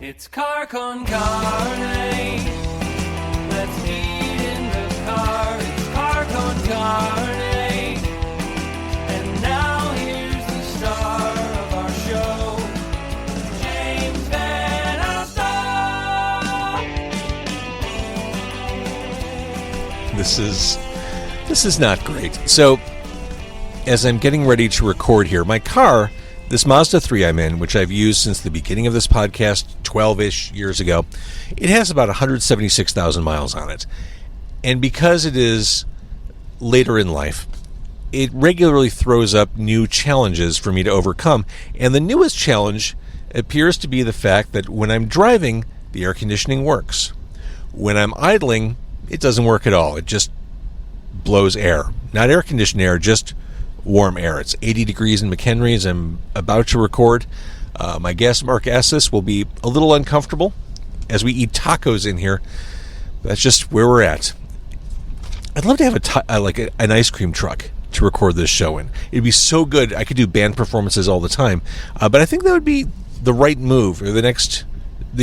It's car con carne. Let's eat in the car. It's car con carne. And now here's the star of our show, James Van Alstyne. This is not great. So, as I'm getting ready to record here, my car, this Mazda 3 I'm in, which I've used since the beginning of this podcast 12-ish years ago, it has about 176,000 miles on it. And because it is later in life, it regularly throws up new challenges for me to overcome. And the newest challenge appears to be the fact that when I'm driving, the air conditioning works. When I'm idling, it doesn't work at all. It just blows air. Not air-conditioned air, just warm air. It's 80 degrees in McHenry as I'm about to record. My guest, Marc Esses, will be a little uncomfortable as we eat tacos in here. That's just where we're at. I'd love to have an ice cream truck to record this show in. It'd be so good. I could do band performances all the time. But I think that would be the right move, or the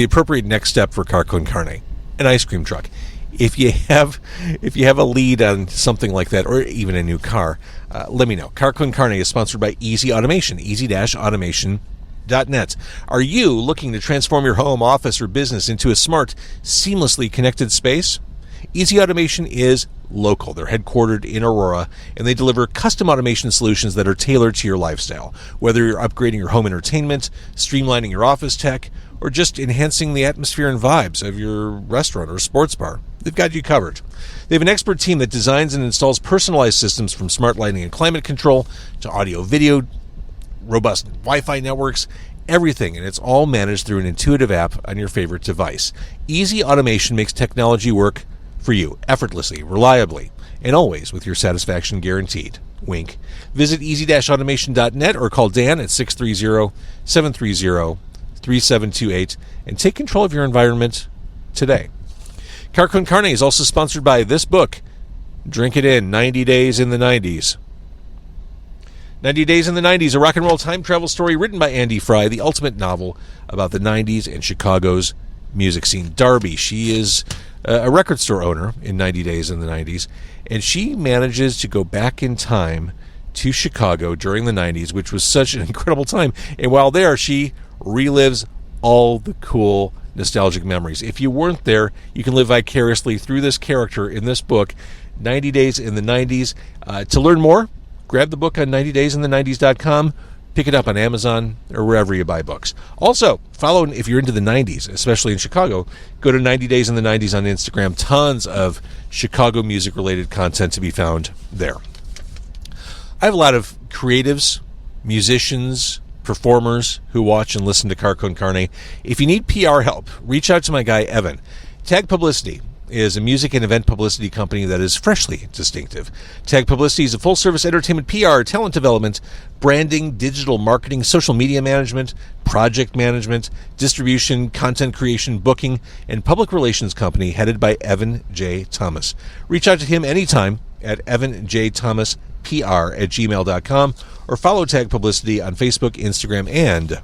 appropriate next step for Car Con Carne, an ice cream truck. If you have a lead on something like that, or even a new car, let me know. Car Con Carne is sponsored by Easy Automation, easy-automation.net. Are you looking to transform your home, office, or business into a smart, seamlessly connected space? Easy Automation is local. They're headquartered in Aurora, and they deliver custom automation solutions that are tailored to your lifestyle. Whether you're upgrading your home entertainment, streamlining your office tech, or just enhancing the atmosphere and vibes of your restaurant or sports bar, they've got you covered. They have an expert team that designs and installs personalized systems from smart lighting and climate control to audio, video, robust Wi-Fi networks, everything, and it's all managed through an intuitive app on your favorite device. Easy Automation makes technology work for you effortlessly, reliably, and always with your satisfaction guaranteed. Wink. Visit easy-automation.net or call Dan at 630-730-3728 and take control of your environment today. Car Con Carne is also sponsored by this book, Drink It In, 90 Days in the 90s. 90 Days in the 90s, a rock and roll time travel story written by Andy Fry, the ultimate novel about the 90s and Chicago's music scene. Darby, she is a record store owner in 90 Days in the 90s, and she manages to go back in time to Chicago during the 90s, which was such an incredible time. And while there, she relives all the cool nostalgic memories. If you weren't there, you can live vicariously through this character in this book, 90 Days in the 90s. To learn more, grab the book on 90daysinthe90s.com, pick it up on Amazon or wherever you buy books. Also, follow, if you're into the 90s, especially in Chicago, go to 90 Days in the 90s on Instagram. Tons of Chicago music-related content to be found there. I have a lot of creatives, musicians, performers who watch and listen to Car Con Carne. If you need PR help, reach out to my guy, Evan. Tag Publicity is a music and event publicity company that is freshly distinctive. Tag Publicity is a full-service entertainment PR, talent development, branding, digital marketing, social media management, project management, distribution, content creation, booking, and public relations company headed by Evan J. Thomas. Reach out to him anytime at evanjthomaspr@gmail.com or follow Tag Publicity on Facebook, Instagram, and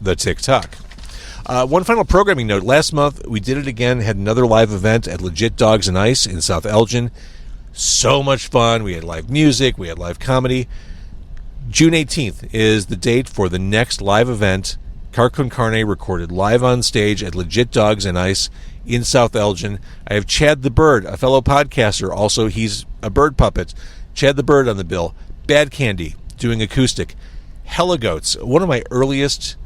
the TikTok. One final programming note. Last month, we did it again, had another live event at Legit Dogs and Ice in South Elgin. So much fun. We had live music. We had live comedy. June 18th is the date for the next live event. Car Con Carne recorded live on stage at Legit Dogs and Ice in South Elgin. I have Chad the Bird, a fellow podcaster. Also, he's a bird puppet. Chad the Bird on the bill. Bad Candy doing acoustic. Hella Goats, one of my earliest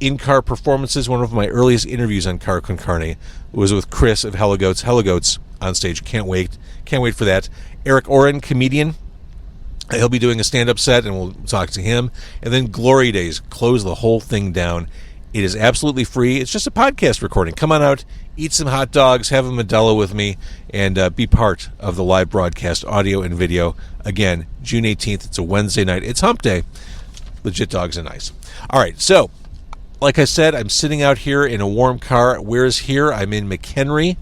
in-car performances, one of my earliest interviews on Car Con Carne was with Chris of Hella Goats. Hella Goats on stage. Can't wait for that. Eric Oren, comedian. He'll be doing a stand-up set, and we'll talk to him. And then Glory Days, close the whole thing down. It is absolutely free. It's just a podcast recording. Come on out, eat some hot dogs, have a Modelo with me, and be part of the live broadcast, audio and video. Again, June 18th. It's a Wednesday night. It's hump day. Legit Dogs and Ice. All right, so like I said, I'm sitting out here in a warm car. Where's here? I'm in McHenry,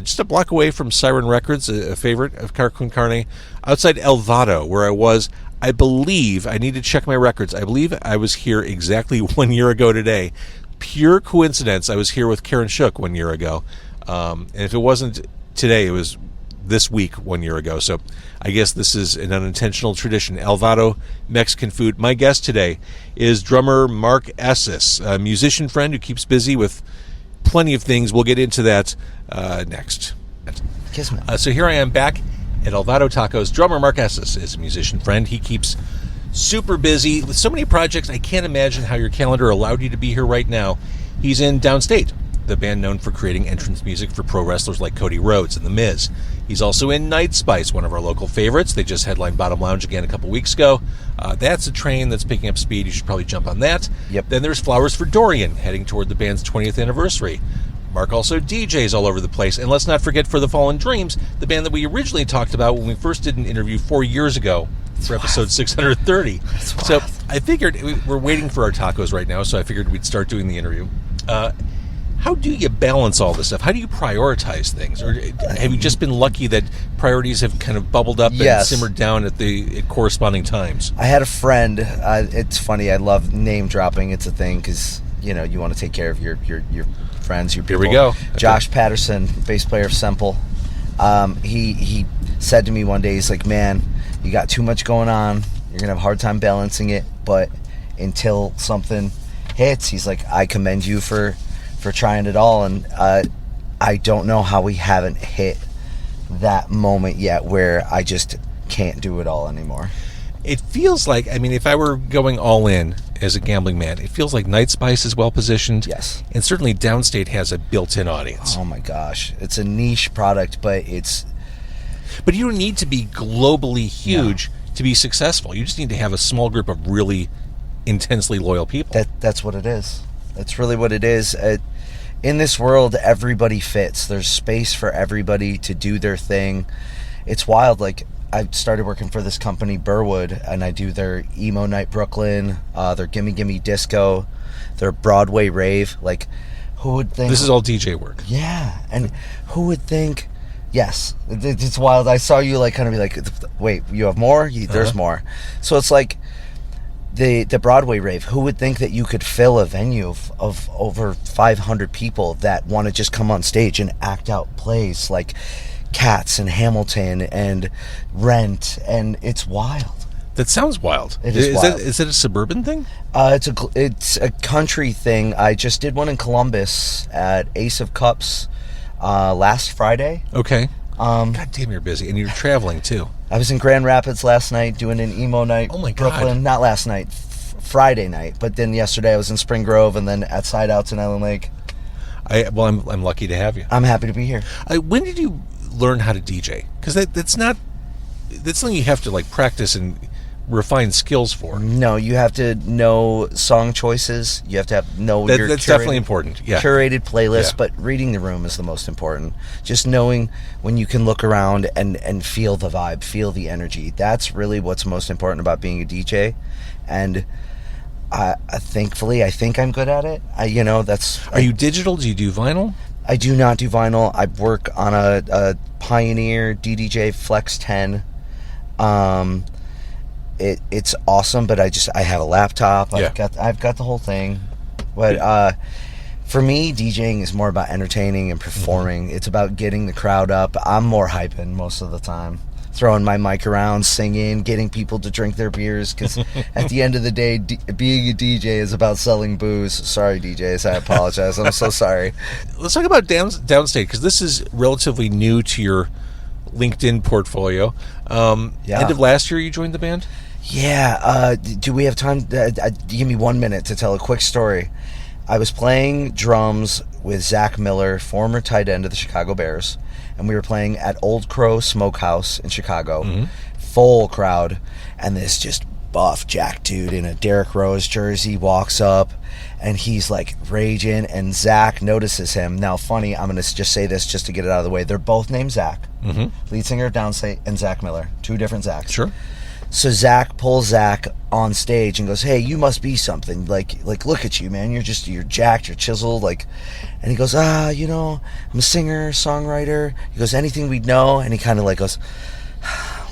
just a block away from Siren Records, a favorite of Car Con Carne, outside El Vado, where I was. I believe, I need to check my records, I believe I was here exactly 1 year ago today, pure coincidence, I was here with Karen Shook 1 year ago. And if it wasn't today, it was this week 1 year ago. So I guess this is an unintentional tradition. El Vado, Mexican food. My guest today is drummer Marc Esses, a musician friend who keeps busy with plenty of things. We'll get into that next. So here I am back at El Vado Tacos. Drummer Marc Esses is a musician friend. He keeps super busy with so many projects. I can't imagine how your calendar allowed you to be here right now. He's in Downstait, the band known for creating entrance music for pro wrestlers like Cody Rhodes and The Miz. He's also in Night Spice, one of our local favorites. They just headlined Bottom Lounge again a couple weeks ago. That's a train that's picking up speed. You should probably jump on that. Yep. Then there's Flowers for Dorian, heading toward the band's 20th anniversary. Mark also DJs all over the place. And let's not forget For the Fallen Dreams, the band that we originally talked about when we first did an interview 4 years ago for episode 630. So I figured we're waiting for our tacos right now, so I figured we'd start doing the interview. How do you balance all this stuff? How do you prioritize things? Or have you just been lucky that priorities have kind of bubbled up and simmered down at corresponding times? I had a friend. It's funny. I love name dropping. It's a thing because, you want to take care of your friends, your people. Here we go. Josh Patterson, bass player of Semple. He said to me one day, he's like, man, you got too much going on. You're going to have a hard time balancing it. But until something hits, he's like, I commend you for trying it all. And I don't know how we haven't hit that moment yet where I just can't do it all anymore. It feels like, if I were going all in as a gambling man, it feels like Night Spice is well positioned. Yes. And certainly Downstait has a built-in audience. Oh my gosh. It's a niche product, but But you don't need to be globally huge to be successful. You just need to have a small group of really intensely loyal people. That's what it is. That's really what it is. In this world, everybody fits. There's space for everybody to do their thing. It's wild. Like, I started working for this company, Burwood, and I do their Emo Night Brooklyn, their Gimme Gimme Disco, their Broadway Rave. Like, who would think... This is all DJ work. Yeah, and who would think... Yes, it's wild. I saw you kind of be like, wait, you have more? There's more. So it's like... The Broadway Rave, who would think that you could fill a venue of over 500 people that want to just come on stage and act out plays like Cats and Hamilton and Rent, and it's wild. That sounds wild. It is wild. Is it a suburban thing? It's a country thing. I just did one in Columbus at Ace of Cups last Friday. Okay. God damn, you're busy. And you're traveling, too. I was in Grand Rapids last night doing an emo night. Oh, my God. Brooklyn. Not last night. Friday night. But then yesterday I was in Spring Grove and then at Side Outs in Island Lake. I'm lucky to have you. I'm happy to be here. When did you learn how to DJ? Because that's something you have to, practice and refine skills for. No, you have to know song choices. You have to know your that's definitely important. Yeah. Curated playlist, Yeah. but reading the room is the most important. Just knowing when you can look around and feel the vibe, feel the energy. That's really what's most important about being a DJ. And thankfully, I think I'm good at it. Are you digital? Do you do vinyl? I do not do vinyl. I work on a Pioneer DDJ Flex 10. It's awesome, but I have a laptop. I've got the whole thing. But for me, DJing is more about entertaining and performing. Mm-hmm. It's about getting the crowd up. I'm more hyping most of the time, throwing my mic around, singing, getting people to drink their beers. Because at the end of the day, being a DJ is about selling booze. Sorry, DJs, I apologize. I'm so sorry. Let's talk about Downstait, because this is relatively new to your LinkedIn portfolio. End of last year, you joined the band. Yeah, do we have time? Give me 1 minute to tell a quick story. I was playing drums with Zach Miller, former tight end of the Chicago Bears, and we were playing at Old Crow Smokehouse in Chicago. Mm-hmm. Full crowd, and this just buff jack dude in a Derrick Rose jersey walks up, and he's raging, and Zach notices him. Now, funny, I'm going to just say this just to get it out of the way. They're both named Zach. Mm-hmm. Lead singer of Downstait and Zach Miller. Two different Zachs. Sure. So Zach pulls Zach on stage and goes, "Hey, you must be something. Like, look at you, man. You're jacked, you're chiseled." And he goes, I'm a singer, songwriter. He goes, "Anything we'd know?" And he kind of goes,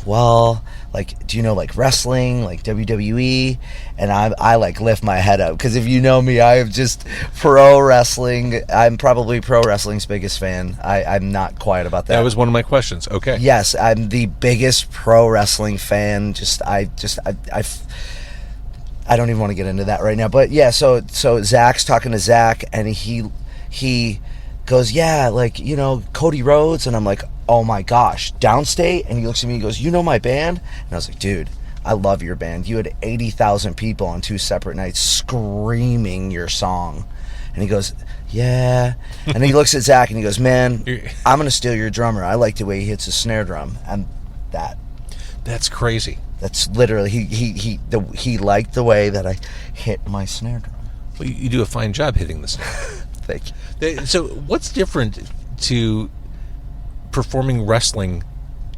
"Well, like, do you know like wrestling, like WWE? And I like lift my head up, because if you know me, I am just pro wrestling. I'm probably pro wrestling's biggest fan. I'm not quiet about that. That was one of my questions. Okay. Yes, I'm the biggest pro wrestling fan. I don't even want to get into that right now. But yeah, so Zach's talking to Zach, and he goes, yeah, like, you know, Cody Rhodes. And I'm like, oh my gosh, Downstait? And he looks at me and goes, you know my band? And I was like, dude, I love your band. You had 80,000 people on 2 separate nights screaming your song. And he goes, yeah. And he looks at Zach and he goes, man, I'm going to steal your drummer. I like the way he hits his snare drum. And that's crazy. That's literally, he liked the way that I hit my snare drum. Well, you do a fine job hitting the snare. Thank you. So what's different to performing wrestling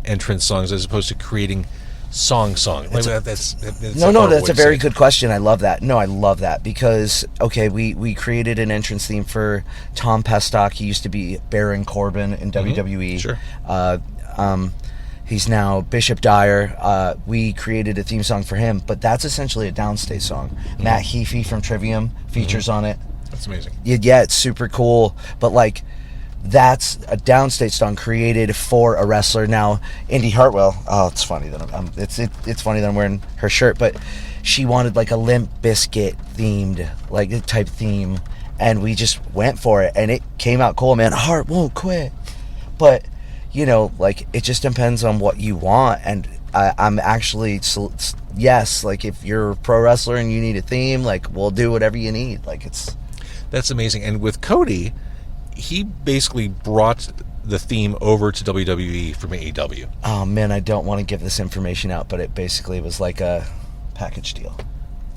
entrance songs as opposed to creating songs? That's a very good question. I love that. No, I love that, because we created an entrance theme for Tom Pestock. He used to be Baron Corbin in WWE. Sure. He's now Bishop Dyer. We created a theme song for him, but that's essentially a Downstait song. Matt Heafy from Trivium features on it. That's amazing. Yeah, it's super cool. But like, that's a Downstait song created for a wrestler. Now, Indy Hartwell. Oh, it's funny that it's funny that I'm wearing her shirt, but she wanted like a Limp Bizkit themed like type theme, and we just went for it, and it came out cool, man. Heart won't quit, but you know, like, it just depends on what you want. And I'm actually, yes, like, if you're a pro wrestler and you need a theme, like, we'll do whatever you need. Like, that's amazing. And with Cody, he basically brought the theme over to WWE from AEW. Oh man, I don't want to give this information out, but it basically was like a package deal.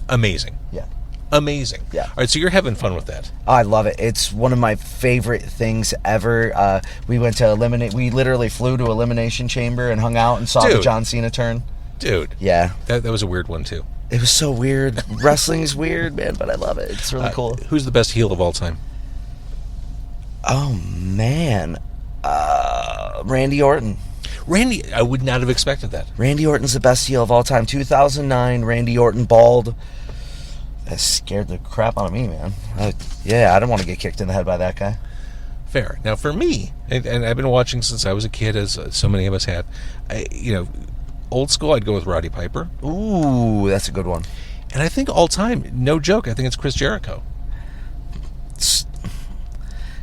Amazing. Yeah. Amazing. Yeah. All right, so you're having fun with that. Oh, I love it. It's one of my favorite things ever. We went to we literally flew to Elimination Chamber and hung out and saw the John Cena turn. Dude. Yeah. That was a weird one, too. It was so weird. Wrestling's weird, man, but I love it. It's really cool. Who's the best heel of all time? Oh, man. Randy Orton. Randy, I would not have expected that. Randy Orton's the best heel of all time. 2009, Randy Orton, bald. That scared the crap out of me, man. I don't want to get kicked in the head by that guy. Fair. Now, for me, and I've been watching since I was a kid, as so many of us have, old school, I'd go with Roddy Piper. Ooh, that's a good one. And I think all time, no joke, I think it's Chris Jericho.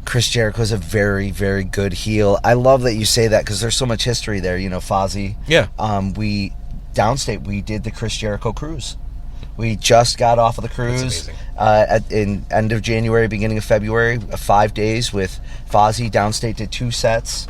Chris Jericho's a very, very good heel. I love that you say that, because there's so much history there. You know, Fozzy. Yeah. Downstait, we did the Chris Jericho cruise. We just got off of the cruise in end of January, beginning of February, 5 days with Fozzy. Downstait did 2 sets.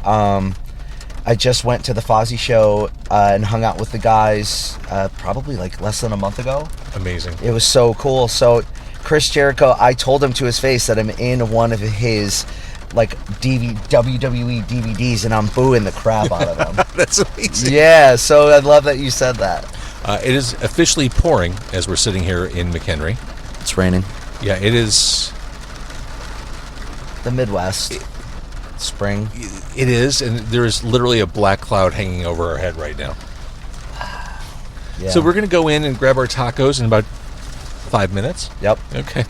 I just went to the Fozzy show and hung out with the guys probably like less than a month ago. Amazing. It was so cool. So Chris Jericho, I told him to his face that I'm in one of his like WWE DVDs, and I'm booing the crap out of them. That's amazing. Yeah, so I love that you said that. It is officially pouring as we're sitting here in McHenry. It's raining. Yeah, it is. The Midwest. Spring. It is, and there is literally a black cloud hanging over our head right now. Yeah. So we're going to go in and grab our tacos in about 5 minutes. Yep. Okay.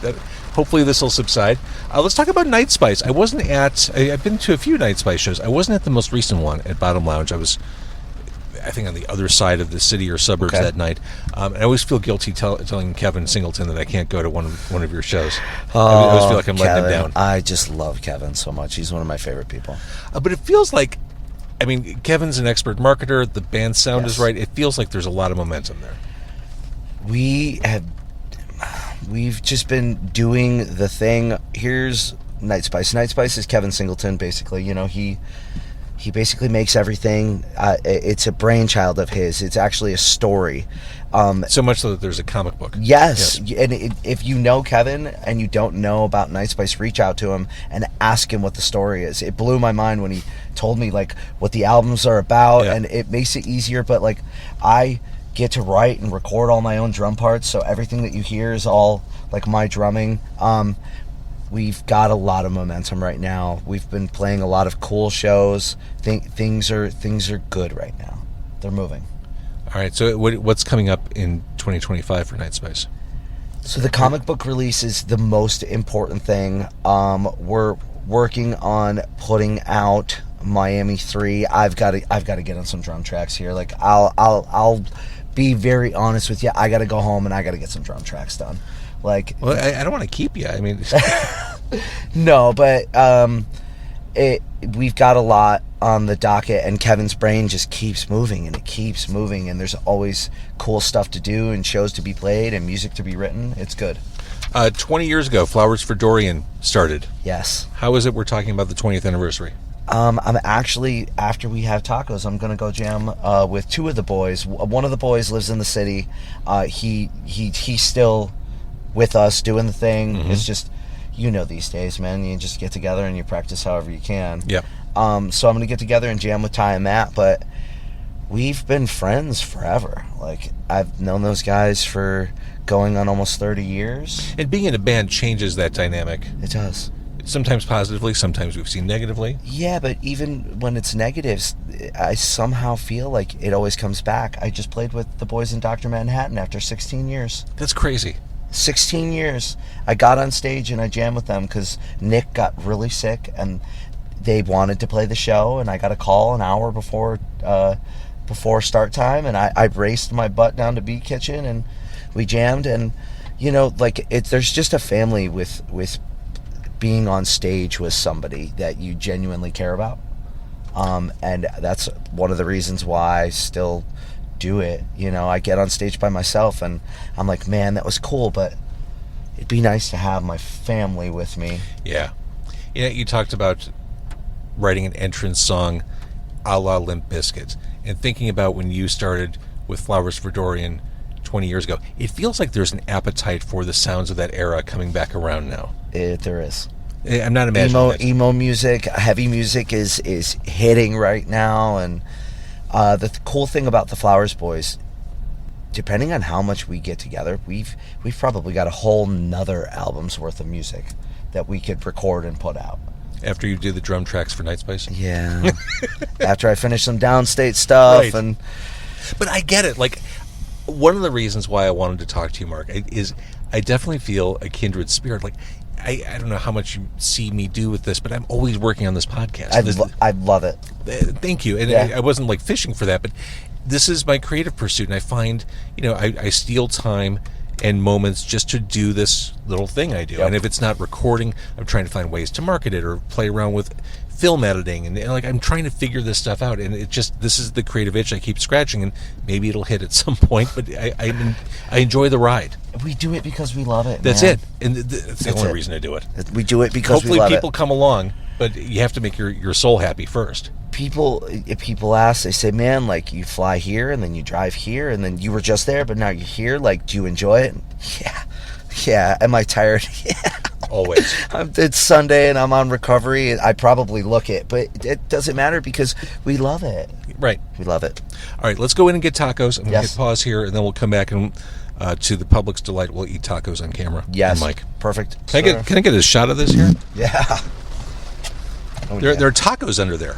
Hopefully this will subside. Let's talk about Night Spice. I've been to a few Night Spice shows. I wasn't at the most recent one at Bottom Lounge. I think on the other side of the city or suburbs that night. And I always feel guilty telling Kevin Singleton that I can't go to one of your shows. I always feel like I'm letting him down. I just love Kevin so much. He's one of my favorite people. But it feels like, Kevin's an expert marketer. The band sound is right. It feels like there's a lot of momentum there. We've just been doing the thing. Here's Night Spice. Night Spice is Kevin Singleton, basically. You know, he basically makes everything. It's a brainchild of his. It's actually a story. So much so that there's a comic book. Yes. And if you know Kevin and you don't know about Night Spice, reach out to him and ask him what the story is. It blew my mind when he told me like what the albums are about, and it makes it easier. But like, I get to write and record all my own drum parts, so everything that you hear is all like my drumming. We've got a lot of momentum right now. We've been playing a lot of cool shows. Things are good right now. They're moving. All right. So what's coming up in 2025 for Night Spice? So the comic book release is the most important thing. We're working on putting out Miami 3. I've got to get on some drum tracks here. Like I'll be very honest with you. I got to go home and I got to get some drum tracks done. Like, well, I don't want to keep you. I mean, no, but we've got a lot on the docket, and Kevin's brain just keeps moving, and it keeps moving, and there's always cool stuff to do and shows to be played and music to be written. It's good. 20 years ago, Flowers for Dorian started. Yes. How is it we're talking about the 20th anniversary? I'm actually, after we have tacos, I'm going to go jam with two of the boys. One of the boys lives in the city. He's still with us doing the thing. Mm-hmm. It's just, these days, man, you just get together and you practice however you can. Yep. So I'm going to get together and jam with Ty and Matt, but we've been friends forever. Like, I've known those guys for going on almost 30 years. And being in a band changes that dynamic. It does. Sometimes positively, sometimes we've seen negatively. Yeah, but even when it's negatives, I somehow feel like it always comes back. I just played with the boys in Dr. Manhattan after 16 years. That's crazy. 16 years. I got on stage and I jammed with them because Nick got really sick and they wanted to play the show, and I got a call an hour before start time, and I raced my butt down to Beat Kitchen and we jammed. And there's just a family with being on stage with somebody that you genuinely care about, and that's one of the reasons why I still do it. I get on stage by myself and I'm like, man, that was cool, but it'd be nice to have my family with me. Yeah. You talked about writing an entrance song a la Limp Bizkit, and thinking about when you started with Flowers for Dorian 20 years ago, it feels like there's an appetite for the sounds of that era coming back around now. There is. I'm not imagining emo music, heavy music is hitting right now, and the cool thing about the Flowers Boys, depending on how much we get together, we've probably got a whole nother album's worth of music that we could record and put out. After you do the drum tracks for Night Spice? Yeah. After I finish some Downstait stuff. Right. But I get it. Like, one of the reasons why I wanted to talk to you, Mark, is I definitely feel a kindred spirit. Like, I don't know how much you see me do with this, but I'm always working on this podcast. I love it. Thank you. And yeah. I wasn't like fishing for that, but this is my creative pursuit, and I find, I steal time and moments just to do this little thing I do. Yep. And if it's not recording, I'm trying to find ways to market it or play around with film editing, and like I'm trying to figure this stuff out, and this is the creative itch I keep scratching, and maybe it'll hit at some point, but I enjoy the ride. We do it because we love it. That's man. it, and that's the only reason I do it. We do it because hopefully we love people it. come along, but you have to make your soul happy first. If people ask, they say, man, like, you fly here and then you drive here and then you were just there but now you're here, like, do you enjoy it? Yeah. Am I tired? Yeah. Always. It's Sunday and I'm on recovery. I probably look it, but it doesn't matter because we love it. Right. We love it. All right, let's go in and get tacos. I'm going to Yes. hit pause here, and then we'll come back and to the public's delight, we'll eat tacos on camera. Yes. And Mike. Perfect. Can I get a shot of this here? Yeah. Oh, There are tacos under there.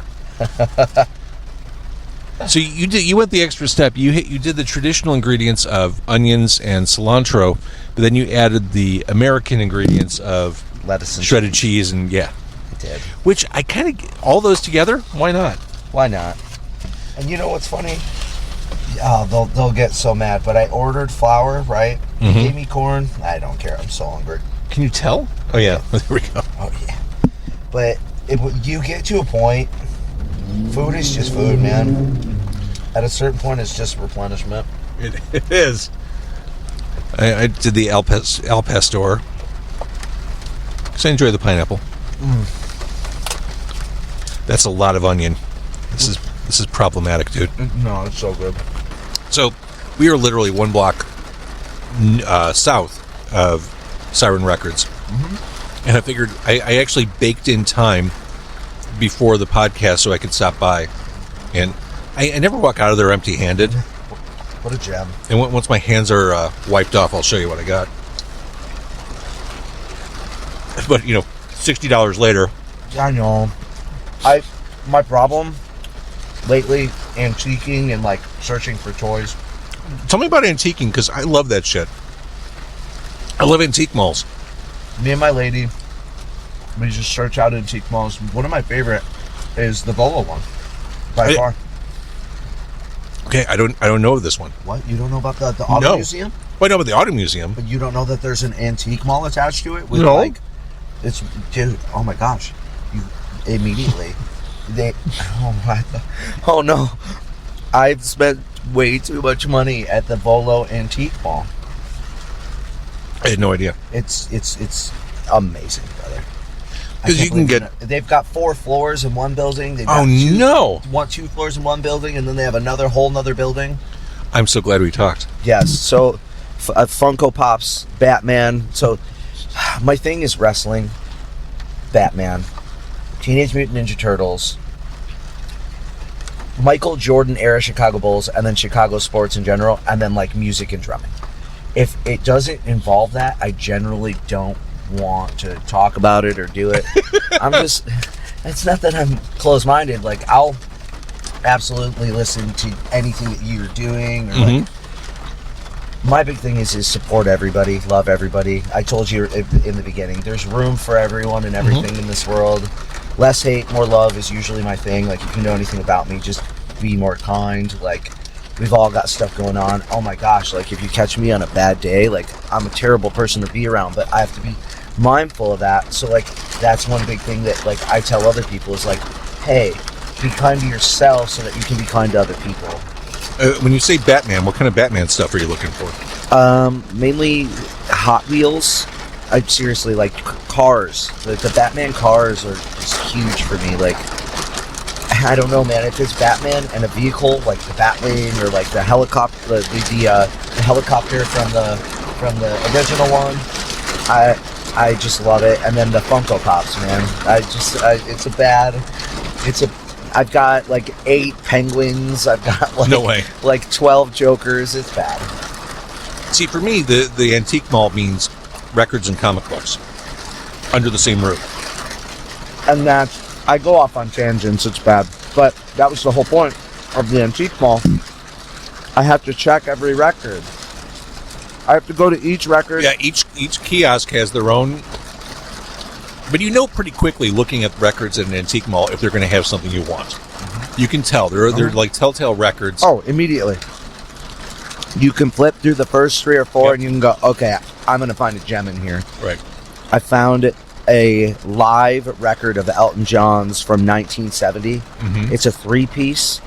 So you went the extra step. You did the traditional ingredients of onions and cilantro, but then you added the American ingredients of lettuce and shredded cheese and I did. which I kind of all those together. Why not? Why not? And you know what's funny? They'll get so mad, but I ordered flour, right? They gave me corn. I don't care. I'm so hungry. Can you tell? Oh yeah, there we go. Oh yeah. But you get to a point. Food is just food, man. At a certain point, it's just replenishment. It is. I did the Al Pastor because I enjoy the pineapple. That's a lot of onion. This is problematic, dude. No, it's so good. So we are literally one block south of Siren Records, and I figured I actually baked in time before the podcast so I could stop by, and I never walk out of there empty-handed. What a gem. And once my hands are wiped off, I'll show you what I got. But $60 later. I know. My problem lately, antiquing and like searching for toys, Tell me about antiquing, because I love that shit. I love antique malls. Me and my lady, we just search out antique malls. One of my favorite is the Volo one, by far. Okay, I don't know of this one. What? You don't know about the auto museum? Well, I know about the auto museum. But you don't know that there's an antique mall attached to it? With No. Like, it's, dude, oh my gosh. You immediately, oh no. I've spent way too much money at the Volo Antique Mall. I had no idea. It's amazing, brother. Because you can get... They've got 4 floors in one building. They've got two floors in one building, and then they have another whole nother building. I'm so glad we talked. Yes, so Funko Pops, Batman. So my thing is wrestling, Batman, Teenage Mutant Ninja Turtles, Michael Jordan era Chicago Bulls, and then Chicago sports in general, and then like music and drumming. If it doesn't involve that, I generally don't want to talk about it or do it. It's not that I'm closed-minded. Like, I'll absolutely listen to anything that you're doing, or like, my big thing is support everybody, love everybody. I told you in the beginning, there's room for everyone and everything in this world. Less hate, more love is usually my thing. Like, if you know anything about me, just be more kind. Like, we've all got stuff going on. Oh my gosh, like, if you catch me on a bad day, like, I'm a terrible person to be around, but I have to be mindful of that. So, like, that's one big thing that, like, I tell other people is, like, hey, be kind to yourself so that you can be kind to other people. When you say Batman, what kind of Batman stuff are you looking for? Mainly Hot Wheels. I seriously like cars. The Batman cars are just huge for me. Like, I don't know, man. If it's Batman and a vehicle like the Batwing or like the helicopter, the helicopter from the original one, I just love it. And then the Funko Pops, man. I've got like 8 penguins. I've got like, no way. Like 12 Jokers. It's bad. See, for me, the antique mall means records and comic books under the same roof. And I go off on tangents. It's bad. But that was the whole point of the antique mall. I have to check every record. I have to go to each record. Yeah, each kiosk has their own. But you know pretty quickly, looking at records at an antique mall, if they're going to have something you want. Mm-hmm. You can tell. They're like telltale records. Oh, immediately. You can flip through the first 3 or 4, and you can go, okay, I'm going to find a gem in here. Right. I found a live record of Elton John's from 1970. Mm-hmm. It's a 3-piece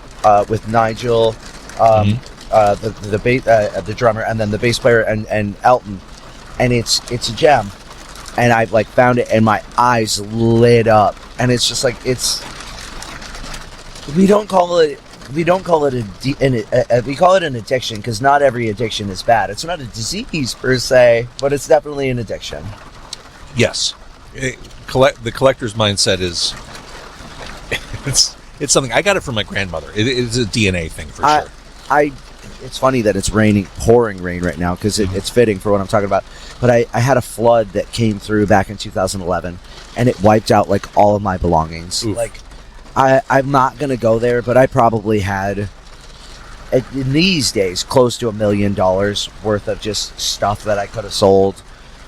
with Nigel, the drummer, and then the bass player and Elton, and it's a gem. And I like found it, and my eyes lit up. And it's just like we call it an addiction, because not every addiction is bad. It's not a disease per se, but it's definitely an addiction. Yes, the collector's mindset is it's something. I got it from my grandmother. It is a DNA thing for sure. It's funny that it's pouring rain right now, because it's fitting for what I'm talking about. But I had a flood that came through back in 2011, and it wiped out like all of my belongings. Oof. Like, I'm not going to go there, but I probably had, in these days, close to $1 million worth of just stuff that I could have sold.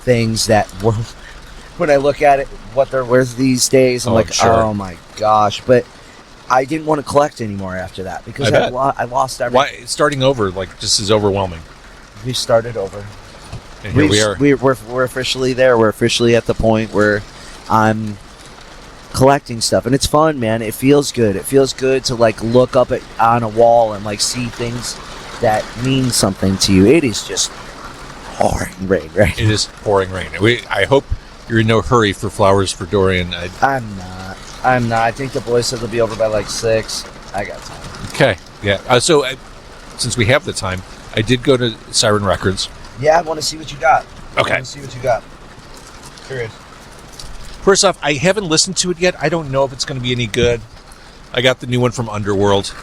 Things that were, when I look at it, what they're worth these days, I'm oh my gosh. But I didn't want to collect anymore after that, because I lost everything. Why starting over just is overwhelming? We started over. And here we are. We're officially there. We're officially at the point where I'm collecting stuff, and it's fun, man. It feels good. It feels good to like look up on a wall and like see things that mean something to you. It is just pouring rain, right? It is pouring rain. I hope you're in no hurry for flowers for Dorian. I'm not. I think the boys said they'll be over by like 6. I got time. Okay. Yeah. So since we have the time, I did go to Siren Records. Yeah, I want to see what you got. Okay. I want to see what you got. Curious. First off, I haven't listened to it yet. I don't know if it's going to be any good. I got the new one from Underworld.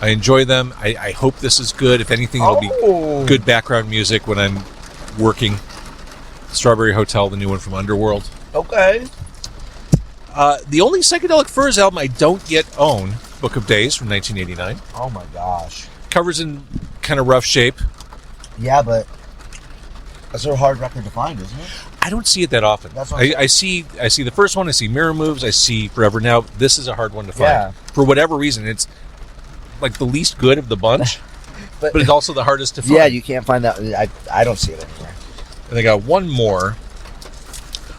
I enjoy them. I hope this is good. If anything, it'll be good background music when I'm working. Strawberry Hotel, the new one from Underworld. Okay. The only Psychedelic Furs album I don't yet own, Book of Days from 1989. Oh my gosh. Cover's in kind of rough shape. Yeah, but that's a hard record to find, isn't it? I don't see it that often. That's what I see the first one. I see Mirror Moves. I see Forever Now. This is a hard one to find. Yeah. For whatever reason, it's like the least good of the bunch, but it's also the hardest to find. Yeah, you can't find that. I don't see it anywhere. And I got one more.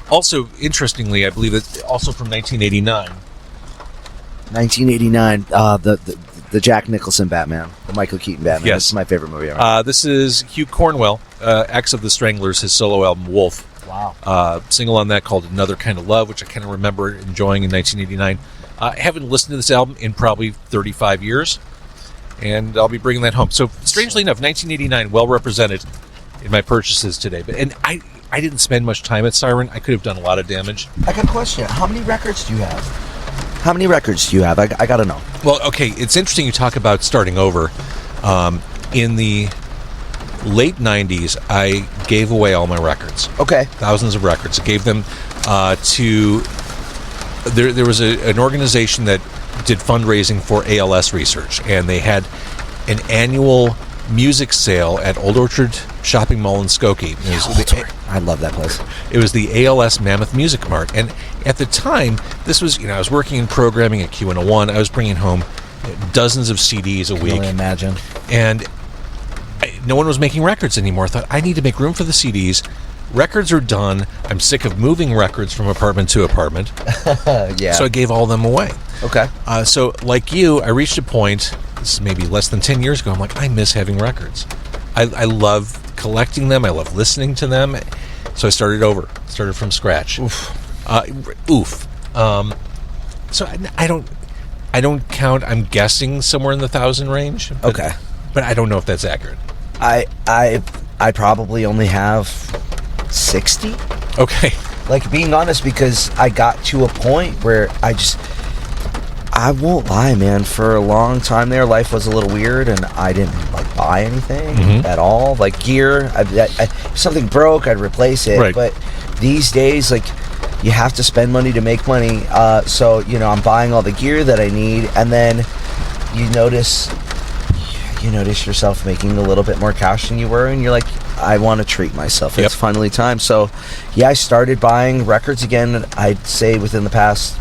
Also, interestingly, I believe it's also from 1989. 1989, the Jack Nicholson Batman, the Michael Keaton Batman. Yes. It's my favorite movie ever. This is Hugh Cornwell, ex of the Stranglers, his solo album Wolf. Wow. Single on that called Another Kind of Love, which I kind of remember enjoying in 1989. I haven't listened to this album in probably 35 years, and I'll be bringing that home. So, strangely enough, 1989 well represented in my purchases today. And I didn't spend much time at Siren. I could have done a lot of damage. I got a question. How many records do you have? How many records do you have? I got to know. Well, okay, it's interesting you talk about starting over. In the late 90s, I gave away all my records. Okay. Thousands of records. I gave them to... There was an organization that did fundraising for ALS research, and they had an annual music sale at Old Orchard Shopping Mall in Skokie. I love that place. It was the ALS Mammoth Music Mart. And at the time, this was, I was working in programming at Q101. I was bringing home dozens of CDs a week. I can only imagine. And no one was making records anymore. I thought, I need to make room for the CDs. Records are done. I'm sick of moving records from apartment to apartment. Yeah. So I gave all them away. Okay. So like you, I reached a point, this is maybe less than 10 years ago, I'm like, I miss having records. I love collecting them. I love listening to them. So I started over. Started from scratch. Oof. So I don't count. I'm guessing somewhere in the 1,000 range. But, Okay. But I don't know if that's accurate. I probably only have 60. Okay. Like, being honest, because I got to a point where I won't lie, man. For a long time there, life was a little weird, and I didn't buy anything at all. Like gear, if something broke, I'd replace it. Right. But these days, you have to spend money to make money. So I'm buying all the gear that I need, and then you notice yourself making a little bit more cash than you were, and you're like, I want to treat myself. It's finally time. So, yeah, I started buying records again, I'd say within the past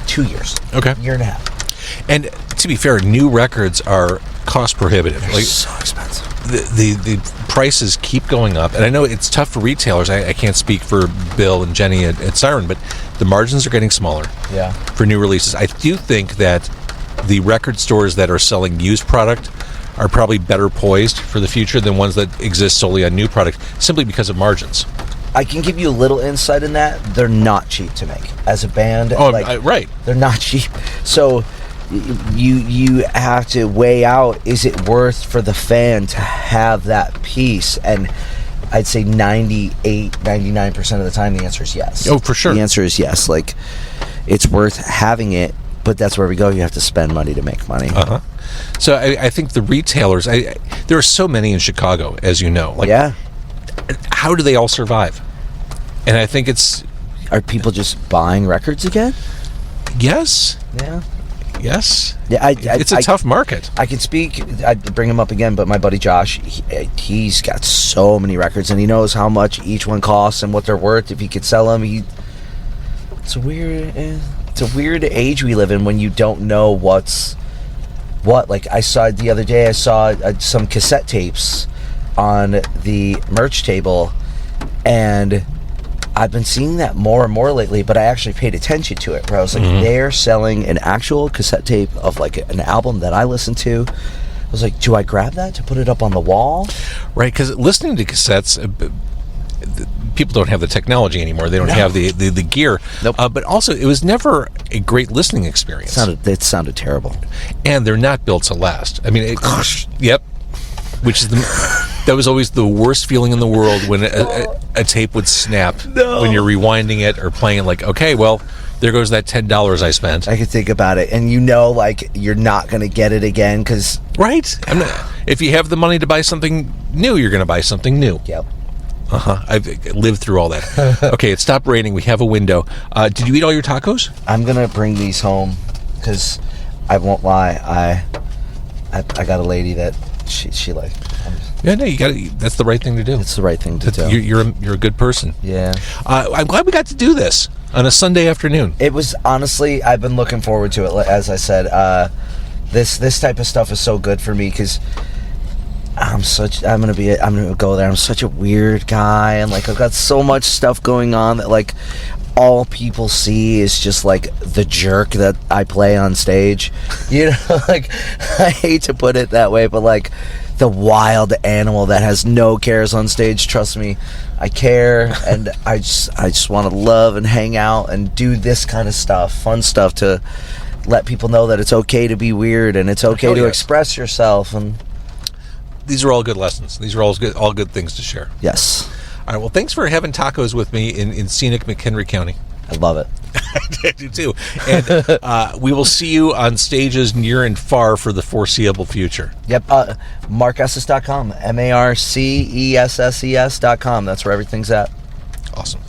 2 years. Okay. Year and a half. And to be fair, new records are cost prohibitive. They're so expensive. The prices keep going up, and I know it's tough for retailers. I can't speak for Bill and Jenny at Siren, but the margins are getting smaller. Yeah. For new releases, I do think that the record stores that are selling used product are probably better poised for the future than ones that exist solely on new product, simply because of margins. I can give you a little insight in that. They're not cheap to make. As a band, Right. They're not cheap. So you have to weigh out, is it worth for the fan to have that piece? And I'd say 99% of the time the answer is yes. Oh, for sure. The answer is yes. It's worth having it, but that's where we go. You have to spend money to make money. Uh-huh. So I think the retailers, there are so many in Chicago, as you know. Yeah. How do they all survive? And I think Are people just buying records again? Yes. Yeah. Yes. Yeah, it's a tough market. I can speak. I'd bring him up again, but my buddy Josh, he's got so many records, and he knows how much each one costs and what they're worth. If he could sell them, it's a weird age we live in when you don't know what's what. Like I saw the other day, some cassette tapes on the merch table, and I've been seeing that more and more lately, but I actually paid attention to it, where I was like, they're selling an actual cassette tape of an album that I listened to. I was like, do I grab that to put it up on the wall? Right, because listening to cassettes, people don't have the technology anymore. They don't have the gear. Nope. But also, it was never a great listening experience. It sounded terrible. And they're not built to last. I mean, yep. Which is that was always the worst feeling in the world when a tape would snap when you're rewinding it or playing it. Okay, well, there goes that $10 I spent. I could think about it, and you're not going to get it again because right. If you have the money to buy something new, you're going to buy something new. Yep. I've lived through all that. Okay, it stopped raining. We have a window. Did you eat all your tacos? I'm going to bring these home because I won't lie. I got a lady that she like. Yeah, no, you got. That's the right thing to do. It's the right thing to do. You're a good person. Yeah. I'm glad we got to do this on a Sunday afternoon. It was honestly, I've been looking forward to it. As I said, this type of stuff is so good for me because I'm gonna go there. I'm such a weird guy, and like I've got so much stuff going on that like all people see is just like the jerk that I play on stage. You know, like I hate to put it that way, but like the wild animal that has no cares on stage. Trust me, I care, and I just want to love and hang out and do this kind of stuff, fun stuff to let people know that it's okay to be weird and it's okay to express yourself. And these are all good lessons. These are all good things to share. yes. All right. Well, thanks for having tacos with me in scenic McHenry County. I love it. I do too. And we will see you on stages near and far for the foreseeable future. Yep. MarcEsses.com. MarcEsses.com. That's where everything's at. Awesome.